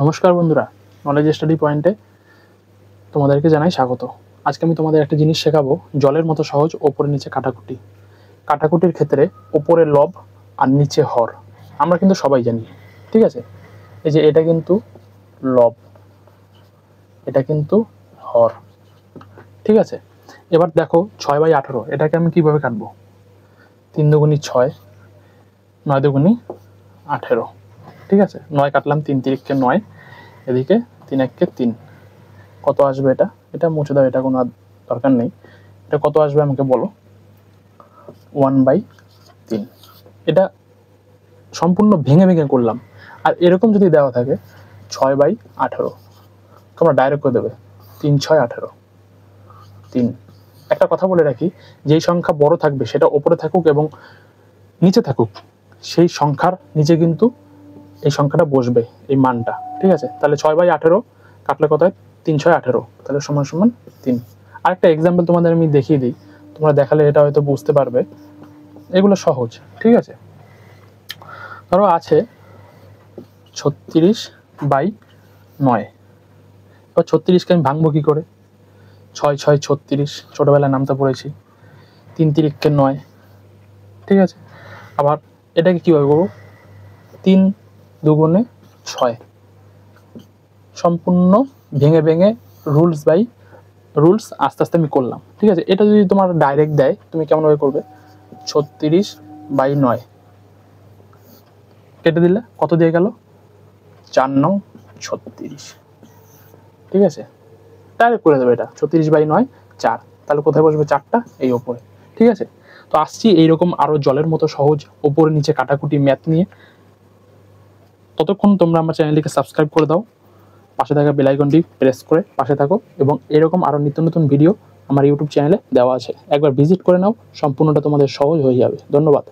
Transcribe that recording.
নমস্কার বন্ধুরা, knowledge study পয়েন্টে তোমাদেরকে জানাই স্বাগত। আজকে আমি তোমাদের একটা জিনিস শেখাবো, জলের মতো সহজ ওপরে নিচে কাটাকুটি। কাটাকুটির ক্ষেত্রে ওপরে লব আর নিচে হর আমরা কিন্তু সবাই জানি, ঠিক আছে। এই যে এটা কিন্তু লব, এটা কিন্তু হর, ঠিক আছে। এবার দেখো 6/18, এটাকে আমি কিভাবে কাটবো? 3 দুগুণী 6, 9 দুগুণী 18, ঠিক আছে। 9 কাটলাম, 3 তিরিককে 9, এদিকে 3 এককে 3, কত আসবে? এটা মুছে দাও, এটা কোনো দরকার নেই। এটা কত আসবে আমাকে বলো? 1/3। এটা সম্পূর্ণ ভেঙে ভেঙে করলাম। আর এরকম যদি দেওয়া থাকে 6/18, তোমরা ডাইরেক্ট করে দেবে 3 6 18 3। একটা কথা বলে রাখি, যেই সংখ্যা বড় থাকবে সেটা ওপরে থাকুক এবং নিচে থাকুক, সেই সংখ্যার নিচে কিন্তু এই সংখ্যাটা বসবে, এই মানটা, ঠিক আছে। তাহলে 6/18 কাটলে কত হয়? 3 6 18, তাহলে সমান সমান 3। আরেকটা এক্সাম্পল তোমাদের আমি দেখিয়ে দিই, তোমরা দেখালে এটা হয়তো বুঝতে পারবে। এগুলো সহজ, ঠিক আছে। ধরো আছে 36/9। এবার 36কে আমি ভাঙবো কি করে? 6 6 36, ছোটবেলায় নামতে পড়েছি। 3 তিরিককে 9, ঠিক আছে। আবার এটাকে কীভাবে করবো? 3 দুগুণে 6, সম্পূর্ণ ভেঙে ভেঙে রুলস আস্তে আস্তে আমি করলাম, ঠিক আছে। এটা যদি তোমার ডাইরেক্ট দেয়, তুমি কেমনভাবে করবে? 36/9 কেটে দিলে কত দিয়ে গেল? 4 নং 36, ঠিক আছে। ডাইরেক্ট করে দেবে এটা 36/9 4, তাহলে কোথায় বসবে? 4টা এই ওপরে, ঠিক আছে। তো আসছি এইরকম আরও জলের মতো সহজ ওপরে নিচে কাটাকুটি ম্যাথ নিয়ে। ততক্ষণ তোমরা আমার চ্যানেলটিকে সাবস্ক্রাইব করে দাও, পাশে থাকা বেল আইকনটি প্রেস করে পাশে থাকো, এবং এরকম আরও নিত্য নতুন ভিডিও আমার ইউটিউব চ্যানেলে দেওয়া আছে, একবার ভিজিট করে নাও, সম্পূর্ণটা তোমাদের সহজ হয়ে যাবে। ধন্যবাদ।